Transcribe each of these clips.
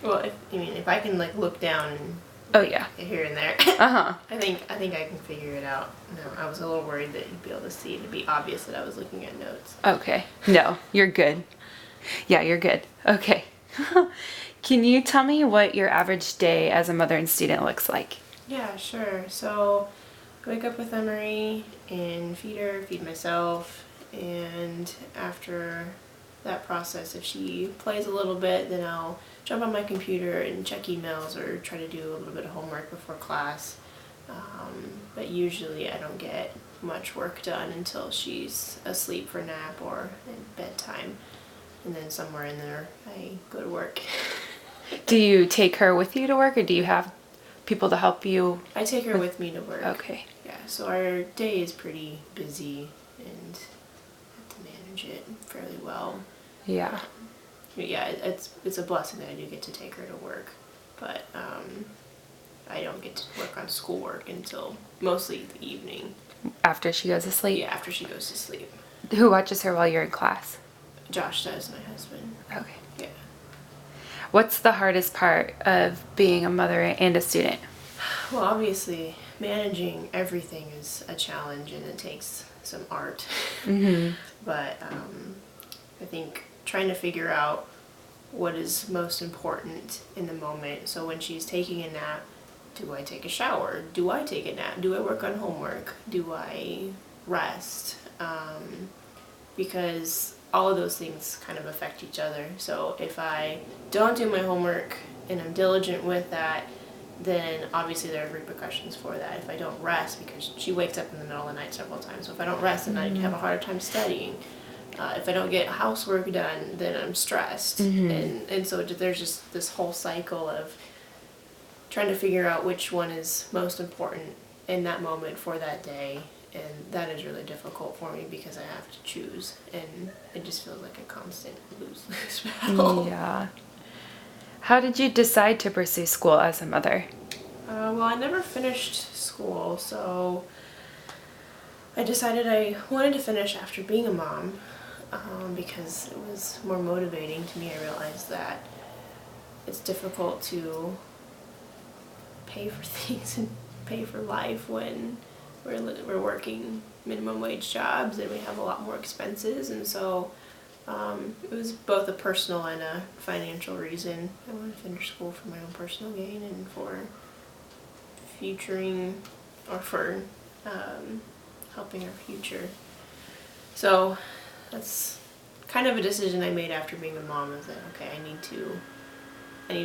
Well, if I can like look down Oh yeah. here and there, Uh-huh. I think I can figure it out. No, I was a little worried that you'd be able to see it. It'd be obvious that I was looking at notes. Okay. No, you're good. Yeah, you're good. Okay. Can you tell me what your average day as a mother and student looks like? Yeah, sure. So, I wake up with Emery and feed myself, and after that process, if she plays a little bit, then I'll jump on my computer and check emails or try to do a little bit of homework before class. But usually I don't get much work done until she's asleep for nap or at bedtime. And then somewhere in there, I go to work. Do you take her with you to work, or do you have people to help you? I take her with me to work. Okay. Yeah, so our day is pretty busy and have to manage it fairly well. Yeah. Yeah, it's a blessing that I do get to take her to work, but I don't get to work on schoolwork until mostly the evening. After she goes to sleep? Yeah, after she goes to sleep. Who watches her while you're in class? Josh does, my husband. Okay. Yeah. What's the hardest part of being a mother and a student? Well, obviously, managing everything is a challenge and it takes some art. Mm-hmm. But I think trying to figure out what is most important in the moment. So when she's taking a nap, do I take a shower? Do I take a nap? Do I work on homework? Do I rest? Because all of those things kind of affect each other. So if I don't do my homework and I'm diligent with that, then obviously there are repercussions for that. If I don't rest, because she wakes up in the middle of the night several times, so if I don't rest, then I have a harder time studying. If I don't get housework done, then I'm stressed. And so there's just this whole cycle of trying to figure out which one is most important in that moment for that day. And that is really difficult for me because I have to choose. And it just feels like a constant lose-lose battle. Yeah. How did you decide to pursue school as a mother? Well, I never finished school, so I decided I wanted to finish after being a mom. Because it was more motivating to me. I realized that it's difficult to pay for things and pay for life when we're working minimum wage jobs and we have a lot more expenses, and so it was both a personal and a financial reason. I wanted to finish school for my own personal gain and for helping our future. So that's kind of a decision I made after being a mom. Is that okay? I need to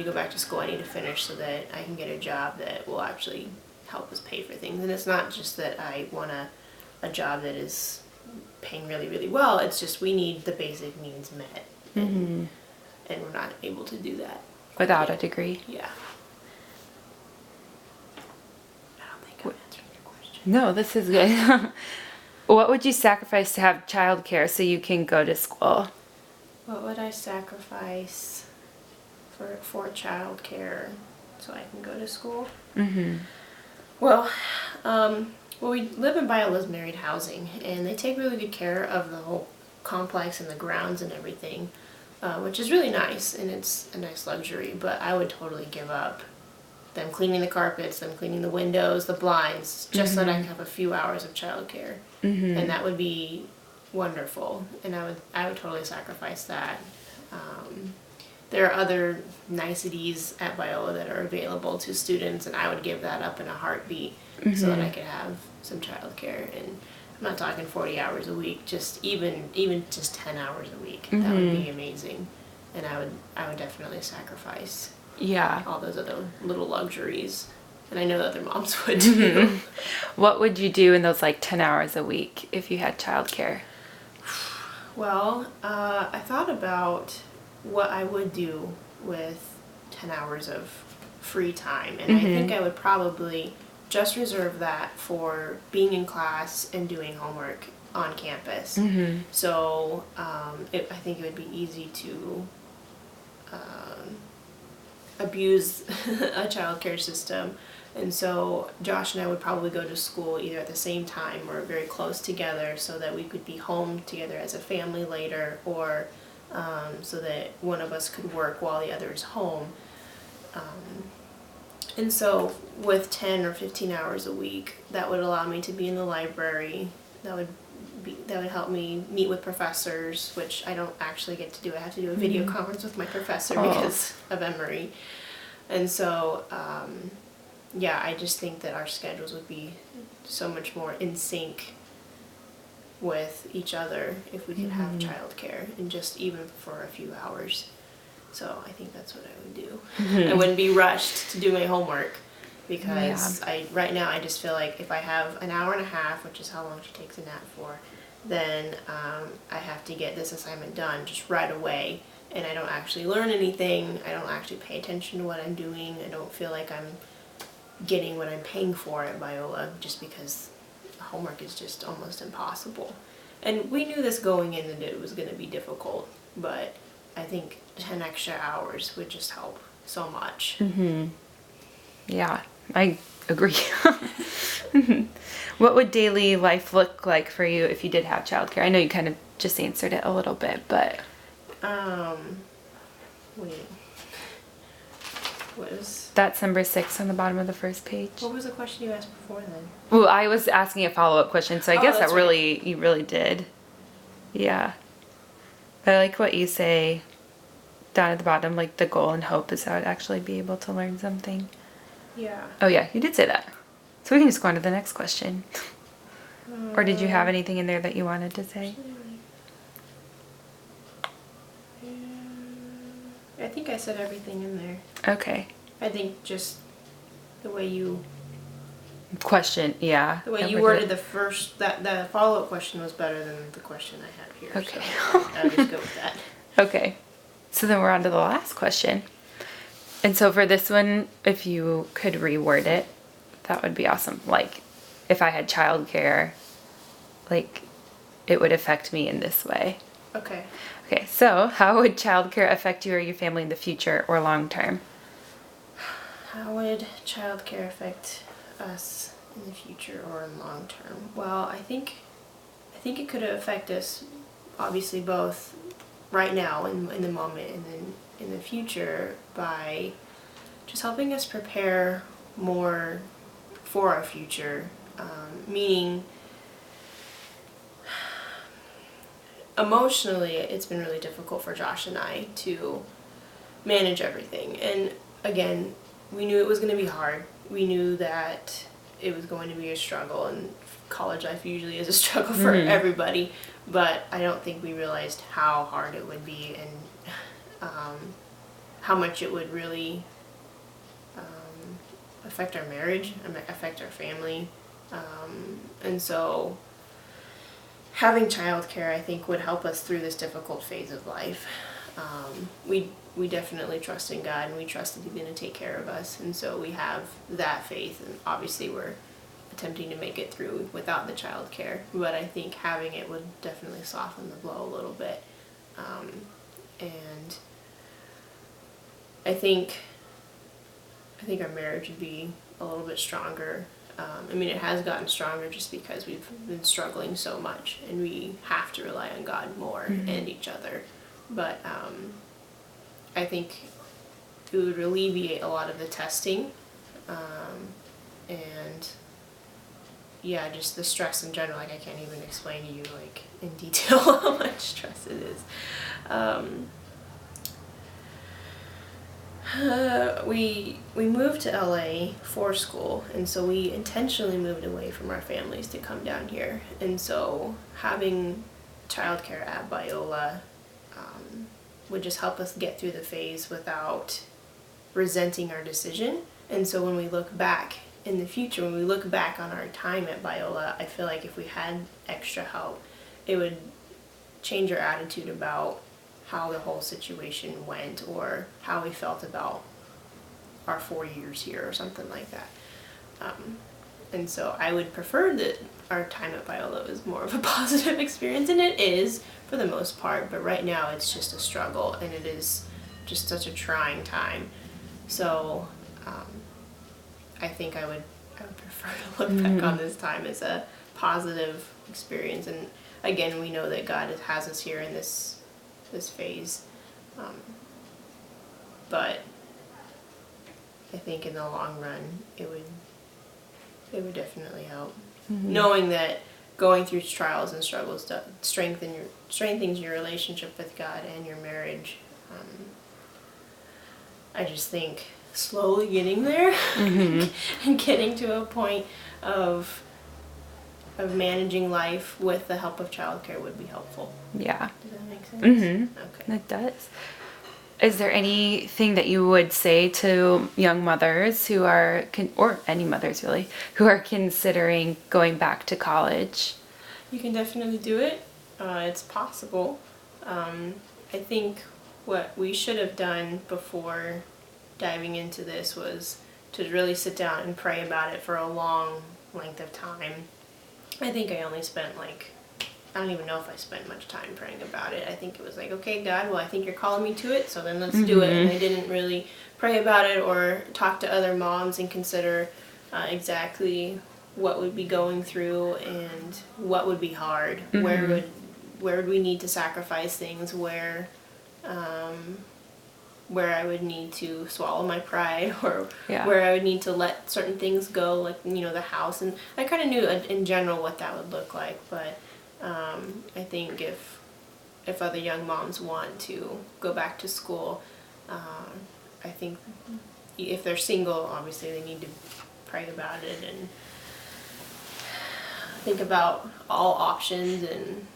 go back to school. I need to finish so that I can get a job that will actually help us pay for things. And it's not just that I want a job that is paying really, really well. It's just we need the basic needs met, and we're not able to do that without a degree. Yeah. I don't think I'm answering your question. No, this is good. What would you sacrifice to have childcare so you can go to school? What would I sacrifice for childcare so I can go to school? Well, we live in Biola's married housing, and they take really good care of the whole complex and the grounds and everything, which is really nice, and it's a nice luxury. But I would totally give up them cleaning the carpets, them cleaning the windows, the blinds, just so that I could have a few hours of childcare, and that would be wonderful. And I would totally sacrifice that. There are other niceties at Biola that are available to students, and I would give that up in a heartbeat so that I could have some childcare. And I'm not talking 40 hours a week, just even just 10 hours a week. That would be amazing, and I would definitely sacrifice all those other little luxuries, and I know that other moms would too. What would you do in those 10 hours a week if you had childcare? Well, I thought about what I would do with 10 hours of free time, and I think I would probably just reserve that for being in class and doing homework on campus. So I think it would be easy to abuse a childcare system, and so Josh and I would probably go to school either at the same time or very close together so that we could be home together as a family later, or so that one of us could work while the other is home. And so with 10 or 15 hours a week, that would allow me to be in the library. That would help me meet with professors, which I don't actually get to do. I have to do a video conference with my professor because of Emory. And so, yeah, I just think that our schedules would be so much more in sync with each other if we could have childcare, and just even for a few hours. So I think that's what I would do. I wouldn't be rushed to do my homework, because right now I just feel like if I have an hour and a half, which is how long she takes a nap for, then I have to get this assignment done just right away, and I don't actually learn anything. I don't actually pay attention to what I'm doing. I don't feel like I'm getting what I'm paying for at Biola, just because homework is just almost impossible. And we knew this going in that it was going to be difficult, but I think 10 extra hours would just help so much. Yeah, I agree. What would daily life look like for you if you did have childcare? I know you kind of just answered it a little bit, but that's number 6 on the bottom of the first page. What was the question you asked before then? Well, I was asking a follow-up question, so I guess that right. you really did. Yeah. But I like what you say down at the bottom, like the goal and hope is I would actually be able to learn something. Yeah. Oh yeah, you did say that. So we can just go on to the next question. Or did you have anything in there that you wanted to say? I think I said everything in there. Okay. I think just the way you worded the first, the follow-up question was better than the question I had here. Okay. So I'll just go with that. Okay. So then we're on to the last question. And so for this one, if you could reword it, that would be awesome. Like, if I had childcare, like, it would affect me in this way. Okay. Okay, so how would childcare affect you or your family in the future or long term? How would childcare affect us in the future or in long term? Well, I think it could affect us, obviously, both right now in the moment and then in the future, by just helping us prepare more for our future, meaning emotionally it's been really difficult for Josh and I to manage everything. And again, we knew it was going to be hard. We knew that it was going to be a struggle, and college life usually is a struggle for everybody, but I don't think we realized how hard it would be, and how much it would really affect our marriage, affect our family. And so having childcare, I think, would help us through this difficult phase of life. We definitely trust in God, and we trust that He's going to take care of us, and so we have that faith, and obviously we're attempting to make it through without the childcare, but I think having it would definitely soften the blow a little bit. And I think our marriage would be a little bit stronger. I mean, it has gotten stronger just because we've been struggling so much, and we have to rely on God more and each other. But I think it would alleviate a lot of the testing, and yeah, just the stress in general. Like, I can't even explain to you, like, in detail how much stress it is. We moved to LA for school, and so we intentionally moved away from our families to come down here. And so having childcare at Biola would just help us get through the phase without resenting our decision. And so when we look back in the future, when we look back on our time at Biola, I feel like if we had extra help, it would change our attitude about how the whole situation went, or how we felt about our 4 years here, or something like that. And so I would prefer that our time at Biola was more of a positive experience, and it is for the most part, but right now it's just a struggle, and it is just such a trying time. So I think I would prefer to look back on this time as a positive experience. And again, we know that God has us here in this phase, but I think in the long run, it would definitely help. Knowing that going through trials and struggles strengthens your relationship with God and your marriage. I just think slowly getting there and getting to a point of managing life with the help of childcare would be helpful. Yeah. Does that make sense? Okay. It does. Is there anything that you would say to young mothers who are, or any mothers really, who are considering going back to college? You can definitely do it. It's possible. I think what we should have done before diving into this was to really sit down and pray about it for a long length of time. I think I only spent I don't even know if I spent much time praying about it. I think it was like, okay, God, well, I think you're calling me to it, so then let's do it. And I didn't really pray about it or talk to other moms and consider exactly what would be going through and what would be hard. Where would we need to sacrifice things? Where I would need to swallow my pride, or where I would need to let certain things go, like the house. And I kind of knew in general what that would look like, but I think if other young moms want to go back to school, I think if they're single, obviously they need to pray about it and think about all options and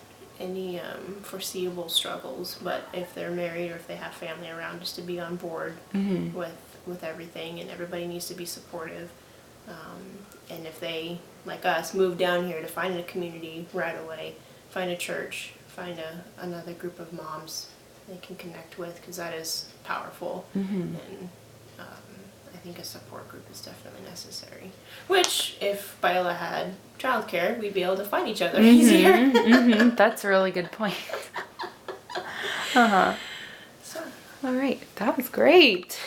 any foreseeable struggles. But if they're married or if they have family around, just to be on board with everything, and everybody needs to be supportive. And if they, like us, move down here, to find a community right away, find a church, find another group of moms they can connect with, because that is powerful. And I think a support group is definitely necessary. Which, if Biola had childcare, we'd be able to find each other easier. That's a really good point. So. All right, that was great.